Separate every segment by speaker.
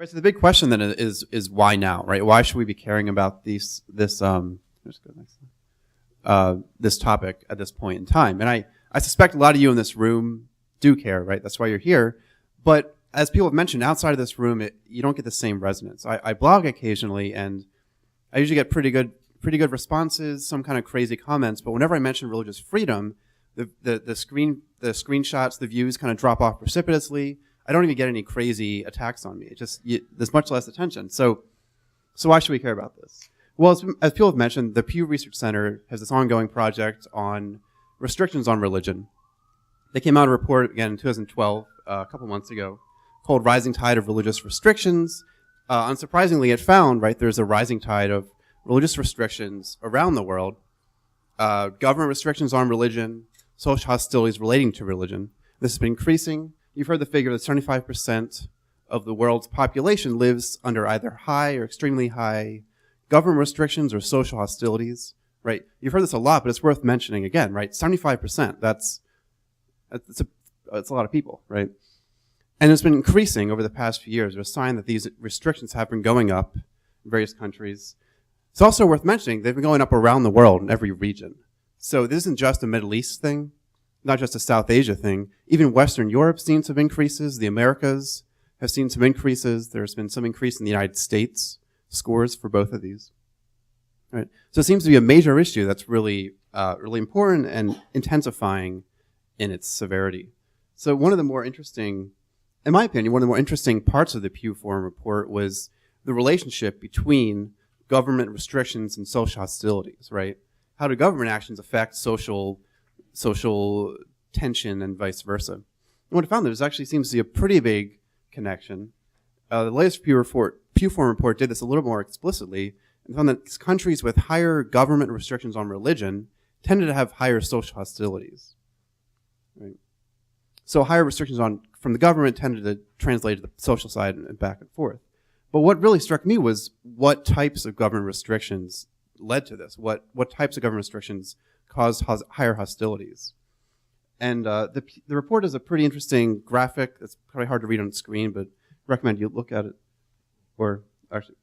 Speaker 1: Right. So the big question then is why now, right? Why should we be caring about this topic at this point in time? And I suspect a lot of you in this room do care, right? That's why you're here. But as people have mentioned, outside of this room, you don't get the same resonance. I blog occasionally, and I usually get pretty good responses, some kind of crazy comments. But whenever I mention religious freedom, the screenshots, the views kind of drop off precipitously. I don't even get any crazy attacks on me. There's much less attention. So why should we care about this? Well, as people have mentioned, the Pew Research Center has this ongoing project on restrictions on religion. They came out a report again in 2012, a couple months ago, called Rising Tide of Religious Restrictions. Unsurprisingly, it found, right, there's a rising tide of religious restrictions around the world, government restrictions on religion, social hostilities relating to religion. This has been increasing. You've heard the figure that 75% of the world's population lives under either high or extremely high government restrictions or social hostilities, right? You've heard this a lot, but it's worth mentioning again, right? 75%, that's a lot of people, right? And it's been increasing over the past few years. There's a sign that these restrictions have been going up in various countries. It's also worth mentioning they've been going up around the world in every region. So this isn't just a Middle East thing, not just a South Asia thing. Even Western Europe's seen some increases. The Americas have seen some increases. There's been some increase in the United States scores for both of these. Right. So it seems to be a major issue that's really important and intensifying in its severity. So one of the more interesting, in my opinion, one of the more interesting parts of the Pew Forum report was the relationship between government restrictions and social hostilities, right? How do government actions affect social tension and vice versa? And what I found, there actually seems to be a pretty big connection. The latest Pew Forum report did this a little more explicitly and found that countries with higher government restrictions on religion tended to have higher social hostilities. Right? So higher restrictions from the government tended to translate to the social side and back and forth. But what really struck me was what types of government restrictions led to this. What types of government restrictions caused higher hostilities? And the report is a pretty interesting graphic. It's probably hard to read on the screen, but recommend you look at it. Or actually,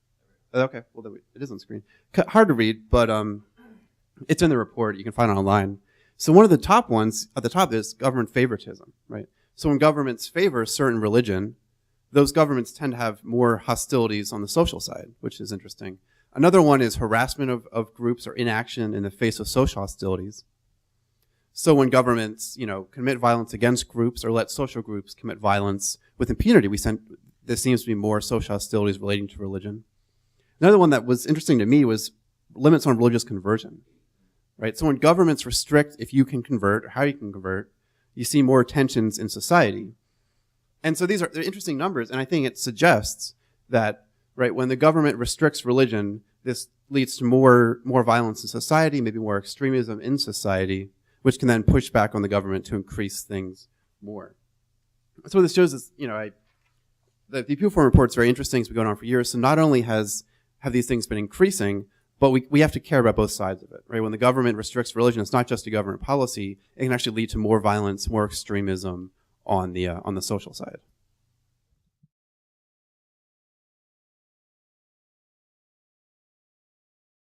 Speaker 1: okay, well, it is on screen. Hard to read, but it's in the report. You can find it online. So one of the top ones at the top is government favoritism, right? So when governments favor a certain religion, those governments tend to have more hostilities on the social side, which is interesting. Another one is harassment of groups or inaction in the face of social hostilities. So when governments, commit violence against groups or let social groups commit violence with impunity, there seems to be more social hostilities relating to religion. Another one that was interesting to me was limits on religious conversion, right? So when governments restrict if you can convert or how you can convert, you see more tensions in society. And so they're interesting numbers, and I think it suggests that, right, when the government restricts religion, this leads to more violence in society, maybe more extremism in society, which can then push back on the government to increase things more. So what this shows is, the Pew Forum report is very interesting. It's been going on for years. So not only have these things been increasing, but we have to care about both sides of it, right? When the government restricts religion, it's not just a government policy. It can actually lead to more violence, more extremism on the social side.